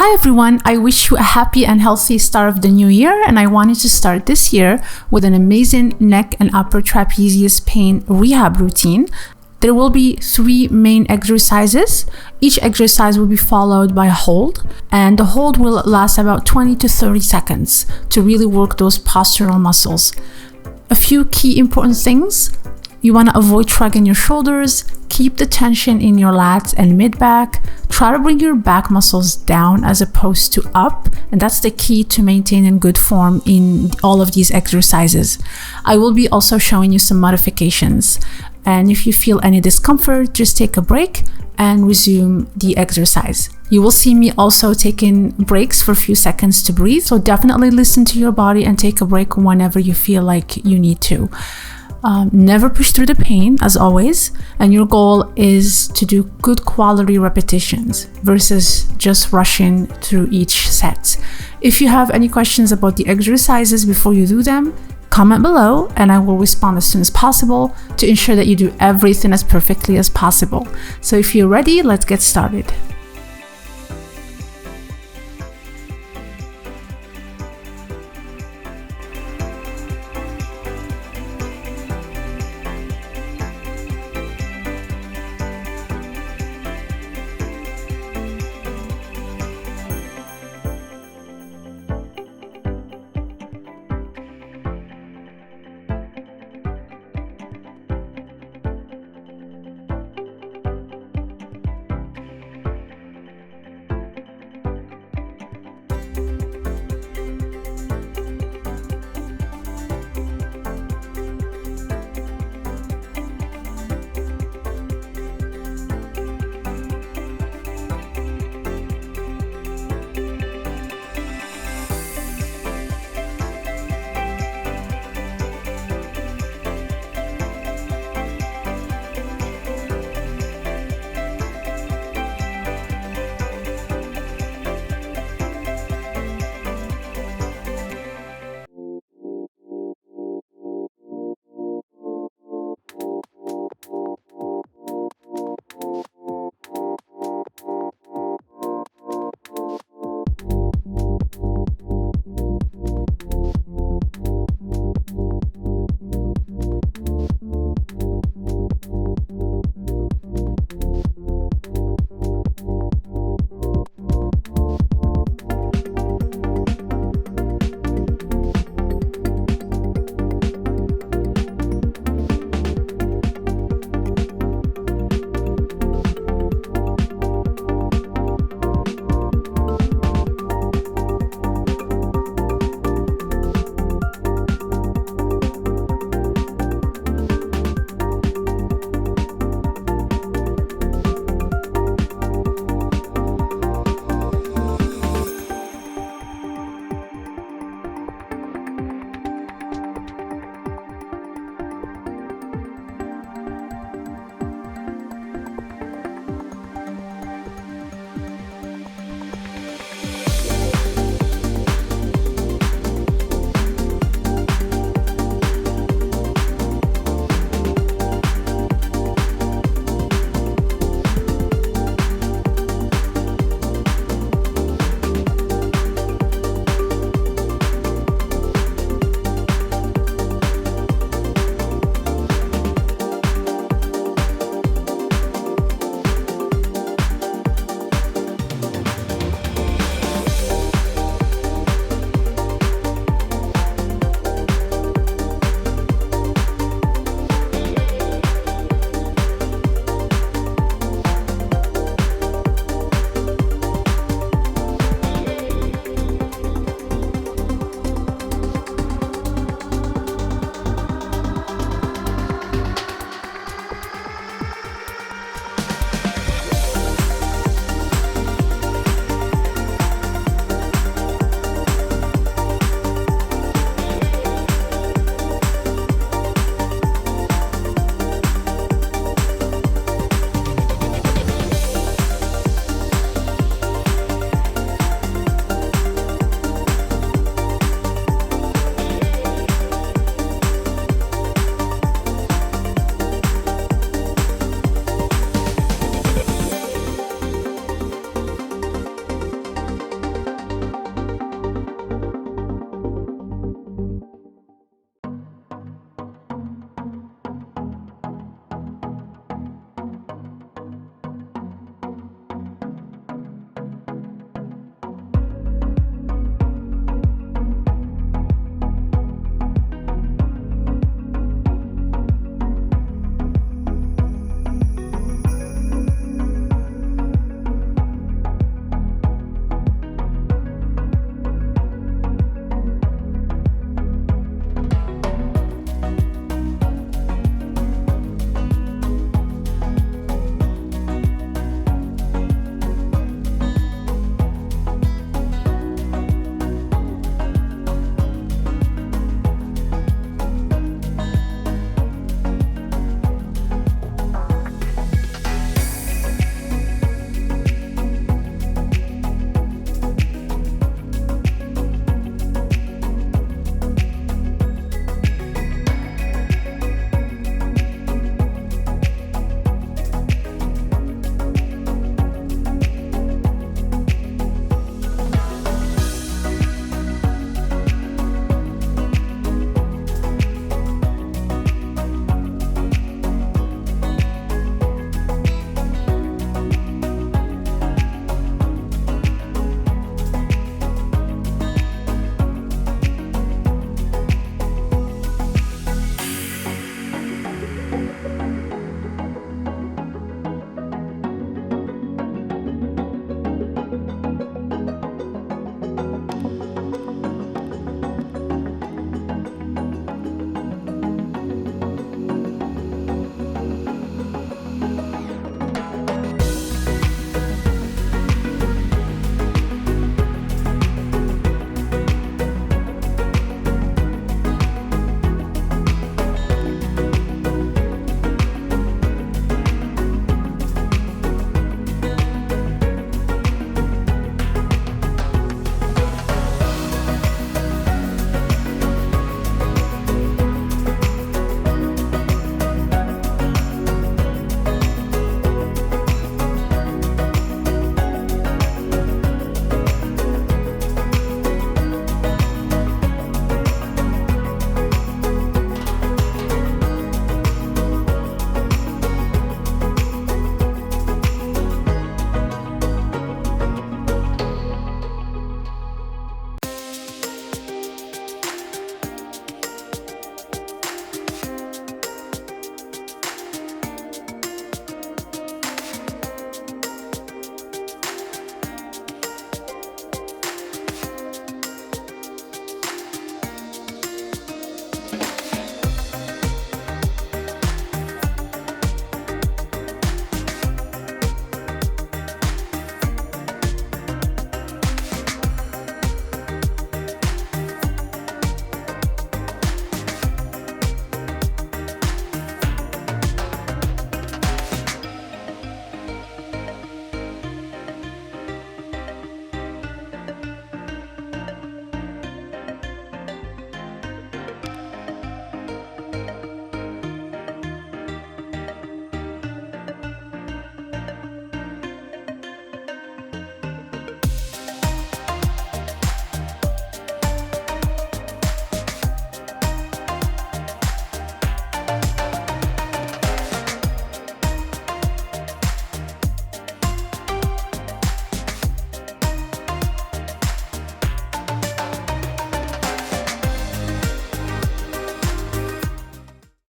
Hi everyone, I wish you a happy and healthy start of the new year, and I wanted to start this year with an amazing neck and upper trapezius pain rehab routine. There will be 3 main exercises. Each exercise will be followed by a hold, and the hold will last about 20 to 30 seconds to really work those postural muscles. A few key important things. You want to avoid shrugging your shoulders, keep the tension in your lats and mid-back, try to bring your back muscles down as opposed to up, and that's the key to maintaining good form in all of these exercises. I will be also showing you some modifications, and if you feel any discomfort, just take a break and resume the exercise. You will see me also taking breaks for a few seconds to breathe, so definitely listen to your body and take a break whenever you feel like you need to. Never push through the pain, as always, and your goal is to do good quality repetitions versus just rushing through each set. If you have any questions about the exercises before you do them, comment below and I will respond as soon as possible to ensure that you do everything as perfectly as possible. So if you're ready, let's get started.